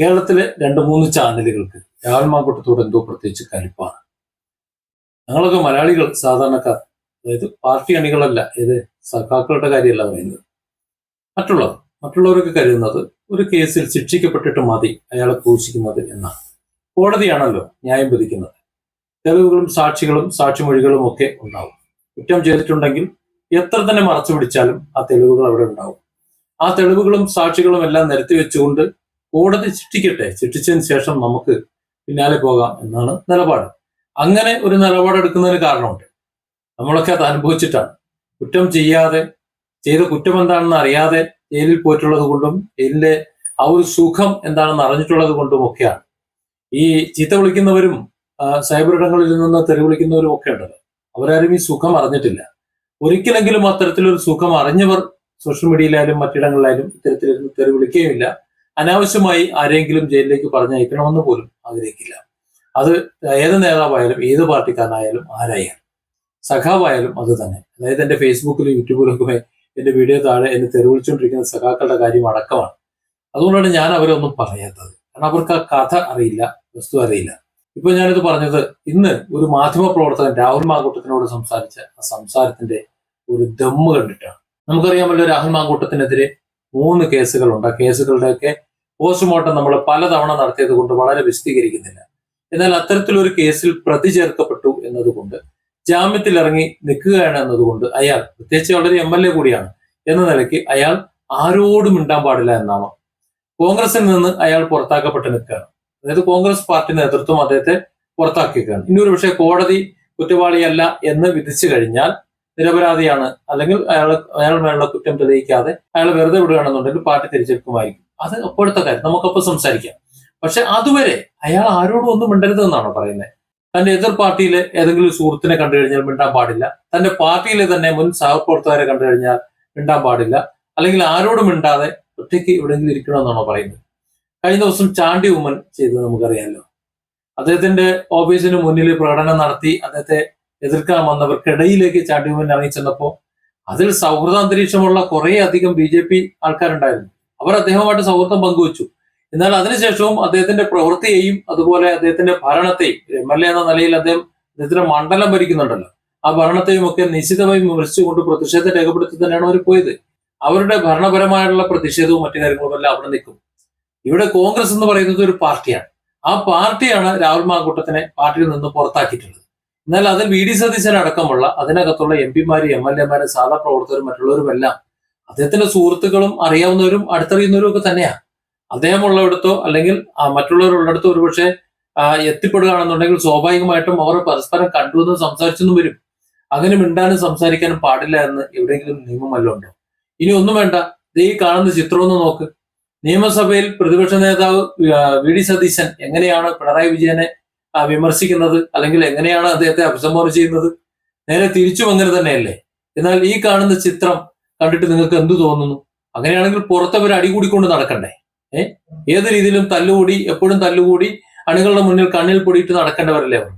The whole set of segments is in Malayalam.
കേരളത്തിലെ 2-3 ചാനലുകൾക്ക് രാഹുൽ മാങ്കൂട്ടത്തോട് എന്തോ പ്രത്യേകിച്ച് കലിപ്പാണ്. ഞങ്ങളൊക്കെ മലയാളികൾ സാധാരണക്കാർ, അതായത് പാർട്ടി അണികളല്ല, ഇത് സഖാക്കളുടെ കാര്യമല്ല പറയുന്നത്, മറ്റുള്ളവരൊക്കെ കരുതുന്നത് ഒരു കേസിൽ ശിക്ഷിക്കപ്പെട്ടിട്ട് മതി അയാളെ ക്രൂശിക്കുന്നത് എന്നാണ്. കോടതിയാണല്ലോ ന്യായം വിധിക്കുന്നത്. തെളിവുകളും സാക്ഷികളും സാക്ഷിമൊഴികളും ഒക്കെ ഉണ്ടാവും. കുറ്റം ചെയ്തിട്ടുണ്ടെങ്കിൽ എത്ര തന്നെ മറച്ചു പിടിച്ചാലും ആ തെളിവുകൾ അവിടെ ഉണ്ടാവും. ആ തെളിവുകളും സാക്ഷികളും എല്ലാം നിരത്തി വെച്ചുകൊണ്ട് കോടതി ശിക്ഷിക്കട്ടെ, ശിക്ഷിച്ചതിന് ശേഷം നമുക്ക് പിന്നാലെ പോകാം എന്നാണ് നിലപാട്. അങ്ങനെ ഒരു നിലപാടെടുക്കുന്നതിന് കാരണമുണ്ട്. നമ്മളൊക്കെ അത് അനുഭവിച്ചിട്ടാണ്. കുറ്റം ചെയ്യാതെ, ചെയ്ത കുറ്റം എന്താണെന്ന് അറിയാതെ ജയിലിൽ പോയിട്ടുള്ളത് കൊണ്ടും ജയിലിലെ ആ ഒരു സുഖം എന്താണെന്ന് അറിഞ്ഞിട്ടുള്ളത് കൊണ്ടും ഒക്കെയാണ്. ഈ ചീത്ത വിളിക്കുന്നവരും സൈബർ ഇടങ്ങളിൽ നിന്ന് തെറി വിളിക്കുന്നവരും ഒക്കെ ഉണ്ടല്ലോ, അവരാരും ഈ സുഖം അറിഞ്ഞിട്ടില്ല. ഒരിക്കലെങ്കിലും അത്തരത്തിലൊരു സുഖം അറിഞ്ഞവർ സോഷ്യൽ മീഡിയയിലായാലും മറ്റിടങ്ങളിലായാലും ഇത്തരത്തിലിരുന്ന് തെറി വിളിക്കുകയുമില്ല. അനാവശ്യമായി ആരെങ്കിലും ജയിലിലേക്ക് പറഞ്ഞയക്കണമെന്ന് പോലും ആഗ്രഹിക്കില്ല. അത് ഏത് നേതാവായാലും ഏത് പാർട്ടിക്കാരനായാലും ആരായാലും സഖാവായാലും അത് തന്നെ. അതായത് എന്റെ ഫേസ്ബുക്കിലും യൂട്യൂബിലും ഒക്കെ എന്റെ വീഡിയോ താഴെ എന്നെ തെറി വിളിച്ചുകൊണ്ടിരിക്കുന്ന സഖാക്കളുടെ കാര്യം അടക്കമാണ്. അതുകൊണ്ടാണ് ഞാൻ അവരൊന്നും പറയാത്തത്. കാരണം അവർക്ക് ആ കഥ അറിയില്ല, വസ്തു അറിയില്ല. ഇപ്പൊ ഞാനിത് പറഞ്ഞത് ഇന്ന് ഒരു മാധ്യമ പ്രവർത്തകൻ രാഹുൽ മാങ്കൂട്ടത്തിനോട് സംസാരിച്ച ആ സംസാരത്തിന്റെ ഒരു ദമ്മ് കണ്ടിട്ടാണ്. നമുക്കറിയാമല്ലോ, രാഹുൽ മാങ്കൂട്ടത്തിനെതിരെ 3 കേസുകളുണ്ട്. ആ കേസുകളുടെയൊക്കെ പോസ്റ്റ്മോർട്ടം നമ്മൾ പലതവണ നടത്തിയത് കൊണ്ട് വളരെ വിശദീകരിക്കുന്നില്ല. എന്നാൽ അത്തരത്തിലൊരു കേസിൽ പ്രതി ചേർക്കപ്പെട്ടു എന്നതുകൊണ്ട്, ജാമ്യത്തിൽ ഇറങ്ങി നിൽക്കുകയാണ് എന്നതുകൊണ്ട് അയാൾ, പ്രത്യേകിച്ച് വളരെ MLA കൂടിയാണ് എന്ന നിലയ്ക്ക്, അയാൾ ആരോടും മിണ്ടാൻ പാടില്ല എന്നാണ്. കോൺഗ്രസിൽ നിന്ന് അയാൾ പുറത്താക്കപ്പെട്ട് നിൽക്കുകയാണ്. അതായത് കോൺഗ്രസ് പാർട്ടി നേതൃത്വം അദ്ദേഹത്തെ പുറത്താക്കിയിരിക്കുകയാണ്. ഇനി ഒരു പക്ഷേ കോടതി കുറ്റവാളിയല്ല എന്ന് വിധിച്ചു കഴിഞ്ഞാൽ, നിരപരാധിയാണ്, അല്ലെങ്കിൽ അയാൾ മേലുള്ള കുറ്റം തെളിയിക്കാതെ അയാൾ വെറുതെ വിടുകയാണെന്നുണ്ടെങ്കിൽ പാർട്ടി തിരിച്ചെടുക്കുമായിരിക്കും. അത് അപ്പോഴത്തെ കാര്യം, നമുക്കപ്പോൾ സംസാരിക്കാം. പക്ഷെ അതുവരെ അയാൾ ആരോടും ഒന്നും മിണ്ടരുത് എന്നാണോ പറയുന്നത്. തന്റെ എതിർ പാർട്ടിയിലെ ഏതെങ്കിലും സുഹൃത്തിനെ കണ്ടു കഴിഞ്ഞാൽ മിണ്ടാൻ പാടില്ല. തന്റെ പാർട്ടിയിലെ തന്നെ മുൻ സഹപ്രവർത്തകരെ കണ്ടു കഴിഞ്ഞാൽ മിണ്ടാൻ പാടില്ല. അല്ലെങ്കിൽ ആരോടും മിണ്ടാതെ ഒറ്റയ്ക്ക് എവിടെയെങ്കിലും ഇരിക്കണമെന്നാണോ പറയുന്നത്. കഴിഞ്ഞ ദിവസം ചാണ്ടി ഉമ്മൻ ചെയ്തത് നമുക്കറിയാമല്ലോ. അദ്ദേഹത്തിന്റെ ഓഫീസിന് മുന്നിൽ പ്രകടനം നടത്തി അദ്ദേഹത്തെ എതിർക്കാൻ വന്നവർക്കിടയിലേക്ക് ചാണ്ടി ഉമ്മൻ ഇറങ്ങിച്ചെന്നപ്പോ അതിൽ സൗഹൃദ അന്തരീക്ഷമുള്ള കുറെ അധികം BJP ആൾക്കാരുണ്ടായിരുന്നു. അവർ അദ്ദേഹവുമായിട്ട് സൗഹൃദം പങ്കുവച്ചു. എന്നാൽ അതിനുശേഷവും അദ്ദേഹത്തിന്റെ പ്രവൃത്തിയെയും അതുപോലെ അദ്ദേഹത്തിന്റെ ഭരണത്തെയും, MLA എന്ന നിലയിൽ അദ്ദേഹത്തിന്റെ മണ്ഡലം ഭരിക്കുന്നുണ്ടല്ലോ, ആ ഭരണത്തെയും ഒക്കെ നിശ്ചിതമായി വിമർശിച്ചുകൊണ്ട് പ്രതിഷേധം രേഖപ്പെടുത്തി തന്നെയാണ് അവർ പോയത്. അവരുടെ ഭരണപരമായുള്ള പ്രതിഷേധവും മറ്റു കാര്യങ്ങളും എല്ലാം അവിടെ നിൽക്കും. ഇവിടെ കോൺഗ്രസ് എന്ന് പറയുന്നത് ഒരു പാർട്ടിയാണ്. ആ പാർട്ടിയാണ് രാഹുൽ മാങ്കൂട്ടത്തിനെ പാർട്ടിയിൽ നിന്ന് പുറത്താക്കിയിട്ടുള്ളത്. എന്നാൽ അതിൽ VD സതീശൻ അടക്കമുള്ള അതിനകത്തുള്ള MP-മാരും MLA-മാരും സാധാ പ്രവർത്തകരും മറ്റുള്ളവരുമെല്ലാം അദ്ദേഹത്തിന്റെ സുഹൃത്തുക്കളും അറിയാവുന്നവരും അടുത്തറിയുന്നവരും ഒക്കെ തന്നെയാണ്. അദ്ദേഹം ഉള്ളിടത്തോ അല്ലെങ്കിൽ മറ്റുള്ളവരുള്ളിടത്തോ ഒരുപക്ഷെ എത്തിപ്പെടുകയാണെന്നുണ്ടെങ്കിൽ സ്വാഭാവികമായിട്ടും അവർ പരസ്പരം കണ്ടുവെന്നും സംസാരിച്ചെന്നും വരും. അങ്ങനെ മിണ്ടാനും സംസാരിക്കാനും പാടില്ല എന്ന് എവിടെയെങ്കിലും നിയമമല്ല ഉണ്ടോ? ഇനി ഒന്നും വേണ്ട, ഈ കാണുന്ന ചിത്രം ഒന്ന് നോക്ക്. നിയമസഭയിൽ പ്രതിപക്ഷ നേതാവ് VD സതീശൻ എങ്ങനെയാണ് പിണറായി വിജയനെ വിമർശിക്കുന്നത്, അല്ലെങ്കിൽ എങ്ങനെയാണ് അദ്ദേഹത്തെ അഭിസംബോധന ചെയ്യുന്നത്? നേരെ തിരിച്ചും അങ്ങനെ തന്നെയല്ലേ. എന്നാൽ ഈ കാണുന്ന ചിത്രം കണ്ടിട്ട് നിങ്ങൾക്ക് എന്തു തോന്നുന്നു? അങ്ങനെയാണെങ്കിൽ പുറത്തവർ അടികൂടിക്കൊണ്ട് നടക്കണ്ടേ? ഏത് രീതിയിലും തല്ലുകൂടി, എപ്പോഴും തല്ലുകൂടി അണികളുടെ മുന്നിൽ കണ്ണിൽ പൊടിയിട്ട് നടക്കേണ്ടവരല്ലേ അവർ?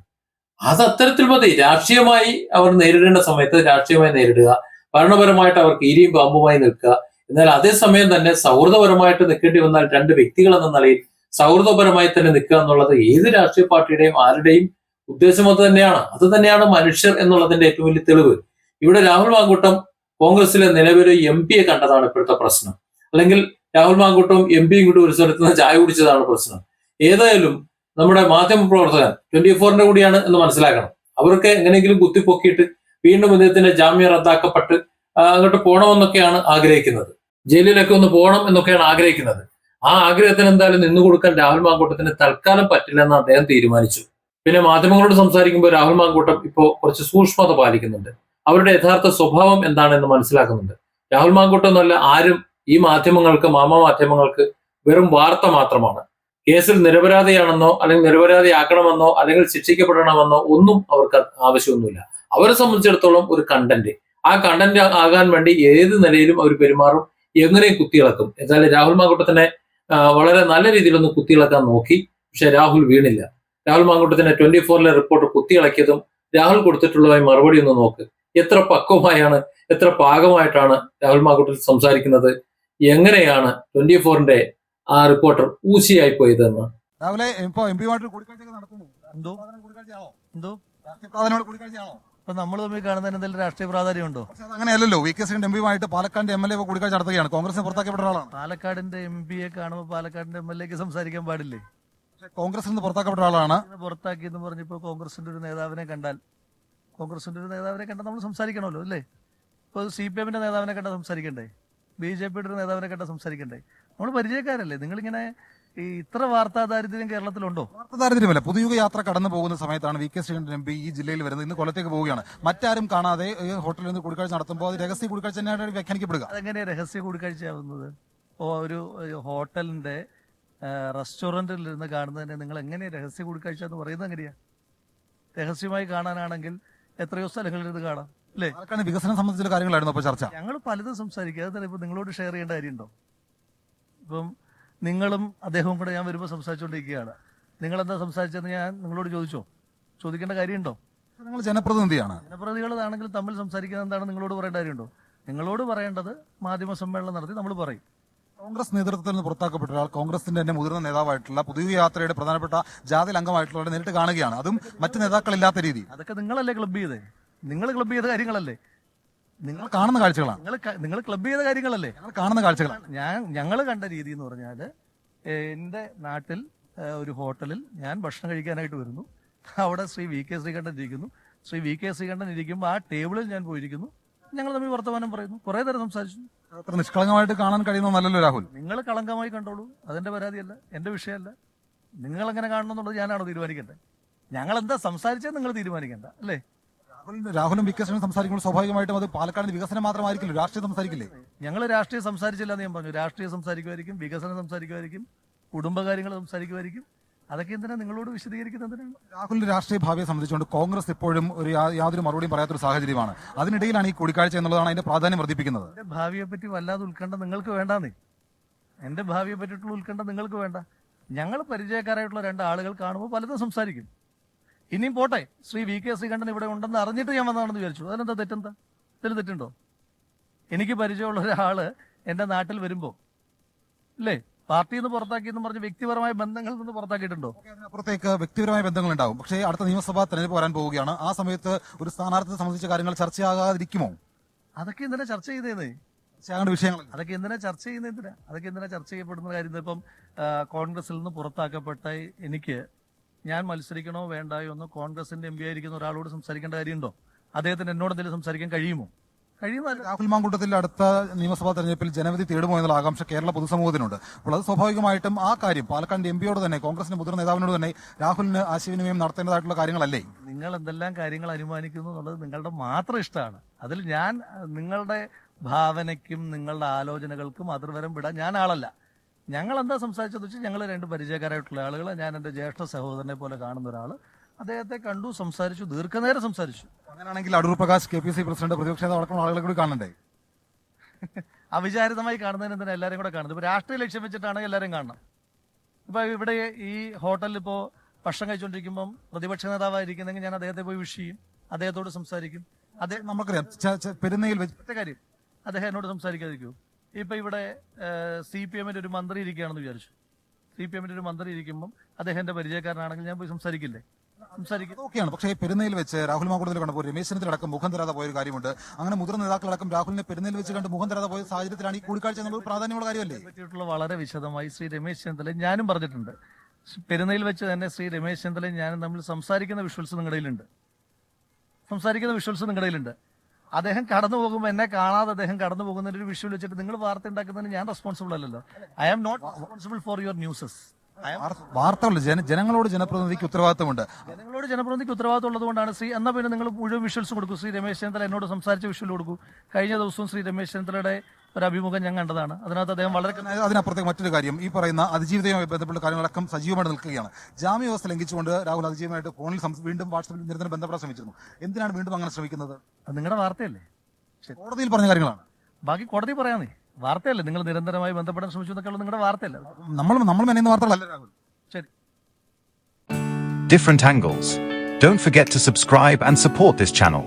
അത് അത്തരത്തിൽ മതി. രാഷ്ട്രീയമായി അവർ നേരിടേണ്ട സമയത്ത് രാഷ്ട്രീയമായി നേരിടുക, ഭരണപരമായിട്ട് അവർക്ക് ഈരിയും പാമ്പുമായി നിൽക്കുക. എന്നാൽ അതേസമയം തന്നെ സൗഹൃദപരമായിട്ട് നിൽക്കേണ്ടി വന്നാൽ 2 വ്യക്തികൾ എന്ന നിലയിൽ സൗഹൃദപരമായി തന്നെ നിൽക്കുക എന്നുള്ളത് ഏത് രാഷ്ട്രീയ പാർട്ടിയുടെയും ആരുടെയും ഉദ്ദേശം അത് തന്നെയാണ്. അത് തന്നെയാണ് മനുഷ്യർ എന്നുള്ളതിന്റെ ഏറ്റവും വലിയ തെളിവ്. ഇവിടെ രാഹുൽ മാങ്കൂട്ടം കോൺഗ്രസിലെ നിലവിലെ MP-യെ കണ്ടതാണ് ഇപ്പോഴത്തെ പ്രശ്നം. അല്ലെങ്കിൽ രാഹുൽ മാങ്കൂട്ടവും MP-യും കൂടി ഒരു സ്ഥലത്ത് നിന്ന് ചായ കുടിച്ചതാണ് പ്രശ്നം. ഏതായാലും നമ്മുടെ മാധ്യമ പ്രവർത്തകൻ 24-ന്റെ കൂടിയാണ് എന്ന് മനസ്സിലാക്കണം. അവർക്ക് എങ്ങനെയെങ്കിലും കുത്തിപ്പൊക്കിയിട്ട് വീണ്ടും ഇദ്ദേഹത്തിന്റെ ജാമ്യം റദ്ദാക്കപ്പെട്ട് അങ്ങോട്ട് പോകണമെന്നൊക്കെയാണ് ആഗ്രഹിക്കുന്നത്. ജയിലിലൊക്കെ ഒന്ന് പോകണം എന്നൊക്കെയാണ് ആഗ്രഹിക്കുന്നത്. ആ ആഗ്രഹത്തിന് എന്തായാലും നിന്നുകൊടുക്കാൻ രാഹുൽ മാങ്കൂട്ടത്തിന് തൽക്കാലം പറ്റില്ലെന്ന് അദ്ദേഹം തീരുമാനിച്ചു. പിന്നെ മാധ്യമങ്ങളോട് സംസാരിക്കുമ്പോൾ രാഹുൽ മാങ്കൂട്ടം ഇപ്പോൾ കുറച്ച് സൂക്ഷ്മത പാലിക്കുന്നുണ്ട്. അവരുടെ യഥാർത്ഥ സ്വഭാവം എന്താണെന്ന് മനസ്സിലാക്കുന്നുണ്ട്. രാഹുൽ മാങ്കൂട്ടം എന്നല്ല ആരും ഈ മാധ്യമങ്ങൾക്ക്, മാധ്യമങ്ങൾക്ക് വെറും വാർത്ത മാത്രമാണ്. കേസിൽ നിരപരാധിയാണെന്നോ അല്ലെങ്കിൽ നിരപരാധിയാക്കണമെന്നോ അല്ലെങ്കിൽ ശിക്ഷിക്കപ്പെടണമെന്നോ ഒന്നും അവർക്ക് ആവശ്യമൊന്നുമില്ല. അവരെ സംബന്ധിച്ചിടത്തോളം ഒരു കണ്ടന്റ്, ആ കണ്ടന്റ് ആകാൻ വേണ്ടി ഏത് നിലയിലും അവർ പെരുമാറും, എങ്ങനെയും കുത്തിയിളക്കും. എന്നാലും രാഹുൽ മാങ്കൂട്ടത്തിനെ വളരെ നല്ല രീതിയിലൊന്ന് കുത്തിയിളക്കാൻ നോക്കി. പക്ഷെ രാഹുൽ വീണില്ല. രാഹുൽ മാങ്കൂട്ടത്തിനെ 24-ലെ റിപ്പോർട്ട് കുത്തിയിളക്കിയതും രാഹുൽ കൊടുത്തിട്ടുള്ളതായി മറുപടി ഒന്ന് നോക്ക്. എത്ര പക്വമായാണ്, എത്ര പാകമായിട്ടാണ് രാഹുൽ മാങ്കൂട്ടത്തിൽ സംസാരിക്കുന്നത്. എങ്ങനെയാണ് 24-ന്റെ ആ റിപ്പോർട്ടർ ഊശിയായി പോയതെന്ന്? രാവിലെ ഇപ്പൊ എം പിയുമായിട്ട് കൂടിക്കാഴ്ച നടത്തുന്നു. കൂടിക്കാഴ്ചയാണോ? അപ്പൊ നമ്മൾ തമ്മിൽ കാണുന്നതിന് എന്തെങ്കിലും രാഷ്ട്രീയ പ്രാധാന്യമുണ്ടോ? അങ്ങനെയല്ലോ. വി കെ ശ്രീകണ്ഠൻ എം പിയുമായിട്ട് പാലക്കാടിന്റെ എം എൽ എ കൂടിക്കാഴ്ച നടത്തുകയാണ്. കോൺഗ്രസിനെ പുറത്താക്കപ്പെട്ട ആളാണ്. പാലക്കാടിന്റെ എം പിയെ കാണുമ്പോൾ പാലക്കാടിന്റെ എം എൽ എക്ക് സംസാരിക്കാൻ പാടില്ലേ? കോൺഗ്രസിൽ നിന്ന് പുറത്താക്കപ്പെട്ട ആളാണ്. പുറത്താക്കി എന്ന് പറഞ്ഞപ്പോ കോൺഗ്രസിന്റെ ഒരു നേതാവിനെ കണ്ടാൽ നമ്മൾ സംസാരിക്കണമല്ലോ അല്ലേ? ഇപ്പൊ CPM നേതാവിനെ കണ്ടാൽ സംസാരിക്കണ്ടേ? BJP നേതാവിനെ കണ്ടാൽ സംസാരിക്കണ്ടേ? നമ്മൾ പരിചയക്കാരല്ലേ? നിങ്ങളിങ്ങനെ ഈ ഇത്ര വാർത്താ ദാരിദ്ര്യം കേരളത്തിലുണ്ടോ? വാർത്താ ദാരിദ്ര്യമല്ല. പുതുയുഗ യാത്ര കടന്നു പോകുന്ന സമയത്താണ് V K Sreekandan M P ഈ ജില്ലയിൽ വരുന്നത്. ഇന്ന് കൊല്ലത്തേക്ക് പോവുകയാണ്. മറ്റാരും കാണാതെ ഹോട്ടലിൽ നിന്ന് കൂടിക്കാഴ്ച നടത്തുമ്പോൾ അത് രഹസ്യ കൂടിക്കാഴ്ച തന്നെയാണ് വ്യാഖ്യാനിക്കപ്പെടുക. അതെങ്ങനെയാണ് രഹസ്യ കൂടിക്കാഴ്ചയാവുന്നത്? ഒരു ഹോട്ടലിന്റെ റെസ്റ്റോറന്റിൽ ഇരുന്ന് കാണുന്നതിനെ നിങ്ങൾ എങ്ങനെയാണ് രഹസ്യ കൂടിക്കാഴ്ച എന്ന് പറയുന്നത്? എങ്ങനെയാ? രഹസ്യമായി കാണാനാണെങ്കിൽ എത്രയോ സ്ഥലങ്ങളിൽ ഇത് കാണാം അല്ലേ? വികസനം സംബന്ധിച്ച കാര്യങ്ങളായിരുന്നു അപ്പോൾ ചർച്ച. ഞങ്ങൾ പലതും സംസാരിക്കുക. അത് ഇപ്പൊ നിങ്ങളോട് ഷെയർ ചെയ്യേണ്ട കാര്യമുണ്ടോ? ഇപ്പം നിങ്ങളും അദ്ദേഹവും കൂടെ ഞാൻ വരുമ്പോൾ സംസാരിച്ചുകൊണ്ടിരിക്കുകയാണ്. നിങ്ങളെന്താ സംസാരിച്ചതെന്ന് ഞാൻ നിങ്ങളോട് ചോദിക്കേണ്ട കാര്യമുണ്ടോ? നിങ്ങൾ ജനപ്രതിനിധിയാണ്. ജനപ്രതിനിധികളാണെങ്കിൽ തമ്മിൽ സംസാരിക്കുന്നത് എന്താണ് നിങ്ങളോട് പറയേണ്ട കാര്യമുണ്ടോ? നിങ്ങളോട് പറയേണ്ടത് മാധ്യമ സമ്മേളനം നടത്തി നമ്മൾ പറയും. കോൺഗ്രസ് നേതൃത്വത്തിൽ നിന്ന് പുറത്താക്കപ്പെട്ട ഒരാൾ കോൺഗ്രസിന്റെ തന്നെ മുതിർന്ന നേതാവായിട്ടുള്ള പുതിയ യാത്രയുടെ പ്രധാനപ്പെട്ട ജാതിൽ അംഗമായിട്ടുള്ളവരെ നേരിട്ട് കാണുകയാണ്. അതും മറ്റു നേതാക്കളില്ലാത്ത രീതി. അതൊക്കെ നിങ്ങളല്ലേ ക്ലബ് ചെയ്തേ? നിങ്ങൾ ക്ലബ് ചെയ്ത കാര്യങ്ങളല്ലേ? നിങ്ങൾ കാണുന്ന കാഴ്ചകളാണ്. നിങ്ങൾ ക്ലബ് ചെയ്ത കാര്യങ്ങളല്ലേ? കാണുന്ന കാഴ്ചകളാണ്. ഞങ്ങൾ കണ്ട രീതി എന്ന് പറഞ്ഞാൽ, എൻ്റെ നാട്ടിൽ ഒരു ഹോട്ടലിൽ ഞാൻ ഭക്ഷണം കഴിക്കാനായിട്ട് വരുന്നു. അവിടെ ശ്രീ വി കെ ശ്രീകണ്ഠൻ ഇരിക്കുന്നു. ശ്രീ വി കെ ശ്രീകണ്ഠൻ ഇരിക്കുമ്പോൾ ആ ടേബിളിൽ ഞാൻ പോയിരിക്കുന്നു. ഞങ്ങൾ തമ്മിൽ വർത്തമാനം പറയുന്നു. കുറേ നേരം സംസാരിച്ചു. അത്ര നിഷ്കളങ്കമായിട്ട് കാണാൻ കഴിയുന്നതല്ലോ രാഹുൽ. നിങ്ങൾ കളങ്കമായി കണ്ടോളൂ. അതെന്റെ പരാതിയല്ല, എന്റെ വിഷയമല്ല. നിങ്ങൾ എങ്ങനെ കാണണം എന്നുള്ളത് ഞാനാണോ തീരുമാനിക്കേണ്ടത്? ഞങ്ങൾ എന്താ സംസാരിച്ചത് നിങ്ങൾ തീരുമാനിക്കേണ്ട അല്ലേ? രാഹുലും വികസനം സംസാരിക്കുമ്പോൾ സ്വാഭാവികമായിട്ടും അത് പാലക്കാടിന്റെ വികസനം മാത്രമായിരിക്കില്ല, രാഷ്ട്രീയം സംസാരിക്കില്ലേ? ഞങ്ങൾ രാഷ്ട്രീയം സംസാരിച്ചില്ല എന്ന് ഞാൻ പറഞ്ഞു. രാഷ്ട്രീയം സംസാരിക്കുമായിരിക്കും, വികസനം സംസാരിക്കുമായിരിക്കും, കുടുംബകാര്യങ്ങൾ സംസാരിക്കുമായിരിക്കും. അതൊക്കെ എന്തിനാ നിങ്ങളോട് വിശദീകരിക്കുന്നത്? എന്തിനാണ്? രാഹുലിന്റെ രാഷ്ട്രീയ ഭാവിയെ സംബന്ധിച്ചുകൊണ്ട് കോൺഗ്രസ് ഇപ്പോഴും യാതൊരു മറുപടിയും പറയാത്തൊരു സാഹചര്യമാണ്. അതിനിടയിലാണ് ഈ കൂടിക്കാഴ്ച എന്നുള്ളതാണ് അതിന്റെ പ്രാധാന്യം വർദ്ധിപ്പിക്കുന്നത്. എന്റെ ഭാവിയെ പറ്റി വല്ലാതെ ഉത്കണ്ഠ നിങ്ങൾക്ക് വേണ്ടാന്നേ. എന്റെ ഭാവിയെ പറ്റിയിട്ടുള്ള ഉത്കണ്ഠ നിങ്ങൾക്ക് വേണ്ട. ഞങ്ങൾ പരിചയക്കാരായിട്ടുള്ള രണ്ട് ആളുകൾ കാണുമ്പോൾ പലതും സംസാരിക്കും. ഇനിയും പോട്ടെ, ശ്രീ വി കെ ശ്രീകണ്ഠൻ ഇവിടെ ഉണ്ടെന്ന് അറിഞ്ഞിട്ട് ഞാൻ വന്നതാണെന്ന് വിചാരിച്ചു. അതിനെന്താ തെറ്റെന്താ? ഇതിൽ തെറ്റുണ്ടോ? എനിക്ക് പരിചയമുള്ള ഒരാള് എന്റെ നാട്ടിൽ വരുമ്പോ അല്ലേ, പാർട്ടിയിൽ നിന്ന് പുറത്താക്കിയെന്ന് പറഞ്ഞ് വ്യക്തിപരമായ ബന്ധങ്ങളിൽ നിന്ന് പുറത്താക്കിയിട്ടുണ്ടോ? അപ്പുറത്തേക്ക് വ്യക്തിപരമായ ബന്ധങ്ങൾ ഉണ്ടാവും. പക്ഷേ അടുത്ത നിയമസഭാ തെരഞ്ഞെടുപ്പ് വരാൻ പോവുകയാണ്. ആ സമയത്ത് ഒരു സ്ഥാനാർത്ഥിയെ സംബന്ധിച്ച കാര്യങ്ങൾ ചർച്ചയാകാതിരിക്കുമോ? അതൊക്കെ എന്തിനാ ചർച്ച ചെയ്തേന്ന്? വിഷയങ്ങൾ അതൊക്കെ എന്തിനാ ചർച്ച ചെയ്യുന്നത്? അതൊക്കെ എന്തിനാ ചർച്ച ചെയ്യപ്പെടുന്ന കാര്യം? ഇപ്പം കോൺഗ്രസിൽ നിന്ന് പുറത്താക്കപ്പെട്ട എനിക്ക് ഞാൻ മത്സരിക്കണോ വേണ്ടായോ എന്ന് കോൺഗ്രസിന്റെ എം പി ആയിരിക്കുന്ന ഒരാളോട് സംസാരിക്കേണ്ട കാര്യമുണ്ടോ? അദ്ദേഹത്തിന് എന്നോട് എന്തെങ്കിലും സംസാരിക്കാൻ കഴിയുമോ? രാഹുൽ മാങ്കൂട്ടത്തിൽ അടുത്ത നിയമസഭാ തെരഞ്ഞെടുപ്പിൽ ജനവിധി തേടുമോ എന്നുള്ള ആകാംക്ഷ കേരള പൊതുസമൂഹത്തിനുണ്ട്. അപ്പോൾ അത് സ്വാഭാവികമായിട്ടും ആ കാര്യം പാലക്കാട് എം പിയോട് തന്നെ, കോൺഗ്രസിന്റെ മുതിർന്ന നേതാവിനോട് തന്നെ രാഹുലിന് ആശയവിനിമയം നടത്തേണ്ടതായിട്ടുള്ള കാര്യങ്ങളല്ലേ? നിങ്ങൾ എന്തെല്ലാം കാര്യങ്ങൾ അനുമാനിക്കുന്നു എന്നുള്ളത് നിങ്ങളുടെ മാത്രം ഇഷ്ടമാണ്. അതിൽ ഞാൻ നിങ്ങളുടെ ഭാവനയ്ക്കും നിങ്ങളുടെ ആലോചനകൾക്കും അതിർവരം വിടാൻ ഞാൻ ആളല്ല. ഞങ്ങൾ എന്താ സംസാരിച്ചതെന്ന് വെച്ചാൽ, ഞങ്ങൾ രണ്ട് പരിചയക്കാരായിട്ടുള്ള ആളുകൾ, ഞാൻ എൻ്റെ ജ്യേഷ്ഠ സഹോദരനെ പോലെ കാണുന്ന ഒരാൾ, അദ്ദേഹത്തെ കണ്ടു, സംസാരിച്ചു, ദീർഘനേരം സംസാരിച്ചു. അങ്ങനെയാണെങ്കിൽ അടൂർ പ്രകാശ് KPC പ്രസിഡന്റ്, പ്രതിപക്ഷ നേതാവ് അടക്കമുള്ള ആളുകളെ കൂടി കാണണ്ടേ? അവിചാരിതമായി കാണുന്നതിന് എന്തിനാ എല്ലാവരും കൂടെ കാണുന്നത്? ഇപ്പൊ രാഷ്ട്രീയ ലക്ഷ്യം വെച്ചിട്ടാണെങ്കിൽ എല്ലാവരും കാണണം. ഇപ്പൊ ഇവിടെ ഈ ഹോട്ടലിൽ ഇപ്പോൾ ഭക്ഷണം കഴിച്ചുകൊണ്ടിരിക്കുമ്പോൾ പ്രതിപക്ഷ നേതാവായിരിക്കുന്നെങ്കിൽ ഞാൻ അദ്ദേഹത്തെ പോയി വിഷ് ചെയ്യും, അദ്ദേഹത്തോട് സംസാരിക്കും. അദ്ദേഹം നമുക്കറിയാം പെരുന്നയിൽ ഒറ്റ കാര്യം, അദ്ദേഹം എന്നോട് സംസാരിക്കാതിരിക്കൂ. ഇപ്പൊ ഇവിടെ CPM ഒരു മന്ത്രി ഇരിക്കുകയാണെന്ന് വിചാരിച്ചു. CPM ഒരു മന്ത്രി ഇരിക്കുമ്പോൾ അദ്ദേഹം എന്റെ പരിചയക്കാരനാണെങ്കിൽ ഞാൻ പോയി സംസാരിക്കില്ലേ? ഓക്കെയാണ്. പക്ഷേ പെരുന്നയിൽ വെച്ച് രാഹുൽ മാങ്കൂട്ടത്തിൽ കണ്ടപ്പോൾ രമേശ് ചെന്നിത്തലടക്കം മുഖം തരാതെ പോയൊരു കാര്യമുണ്ട്. അങ്ങനെ മുതിർന്ന നേതാക്കളടക്കം രാഹുലിനെ പെരുന്നയിൽ വെച്ച് കണ്ട് മുഖം തരാതെ പോയ സാഹചര്യത്തിലാണ് ഈ കൂടിക്കാഴ്ച എന്നുള്ളത് പ്രാധാന്യമുള്ള കാര്യമല്ലേ? പറ്റിയിട്ടുള്ള വളരെ വിശദമായി ശ്രീ രമേശ് ചെന്നിത്തല ഞാനും പറഞ്ഞിട്ടുണ്ട്. പെരുന്നയിൽ വെച്ച് തന്നെ ശ്രീ രമേശ് ചെന്നിത്തലയും ഞാനും തമ്മിൽ സംസാരിക്കുന്ന വിഷ്വൽസ് നിങ്ങളുടെ കയ്യിലുണ്ട്. അദ്ദേഹം കടന്നു പോകുമ്പോൾ എന്നെ കാണാതെ അദ്ദേഹം കടന്നു പോകുന്നതിന്റെ ഒരു വിഷ്വൽ വെച്ചിട്ട് നിങ്ങൾ വാർത്ത ഉണ്ടാക്കുന്നതിന് ഞാൻ റെസ്പോൺസിബിൾ അല്ലല്ലോ. I am not responsible for your newses. വാർത്തകൾ ജനങ്ങളോട് ജനപ്രതിനിധിക്ക് ഉത്തരവാദിത്തമുണ്ട്. ജനങ്ങളോട് ജനപ്രതിനിധിക്ക് ഉത്തരവാദിത്തം ഉള്ളതുകൊണ്ടാണ് എന്നാ പിന്നെ നിങ്ങൾ മുഴുവൻ വിഷ്വൽസ് കൊടുക്കൂ. ശ്രീ രമേശ് ചെന്നിത്തല എന്നോട് സംസാരിച്ച വിഷ്വൽ കൊടുക്കൂ. കഴിഞ്ഞ ദിവസവും ശ്രീ രമേശ് ചെന്നിത്തലയുടെ ഒരു അഭിമുഖം ഞാൻ കണ്ടതാണ്. അതിനകത്ത് അദ്ദേഹം വളരെ അതിനപ്പുറത്തേക്ക് മറ്റൊരു കാര്യം, ഈ പറയുന്ന അതിജീവിതയുമായി ബന്ധപ്പെട്ട കാര്യങ്ങളടക്കം സജീവമായിട്ട് നിൽക്കുകയാണ്. ജാമ്യ വ്യവസ്ഥ ലംഘിച്ചുകൊണ്ട് രാഹുൽ അതിജീവമായിട്ട് ഫോണിൽ വീണ്ടും വാട്സാപ്പിൽ നിരന്തരം ബന്ധപ്പെടാൻ ശ്രമിച്ചിരുന്നു. എന്തിനാണ് വീണ്ടും അങ്ങനെ ശ്രമിക്കുന്നത്? അത് നിങ്ങളുടെ വാർത്തയല്ലേ? കോടതിയിൽ പറഞ്ഞ കാര്യങ്ങളാണ്. ബാക്കി കോടതി പറയാന്നേ, വാർത്തയല്ലേ? നിങ്ങൾ നിരന്തരമായി ബന്ധപ്പെടാൻ ശ്രമിച്ചു എന്നൊക്കെ നിങ്ങളുടെ വാർത്തയല്ല. നമ്മൾ മെനയുന്ന വാർത്തകളല്ല രാഹുൽ. ശരി. Different angles. Don't forget to subscribe and support this channel.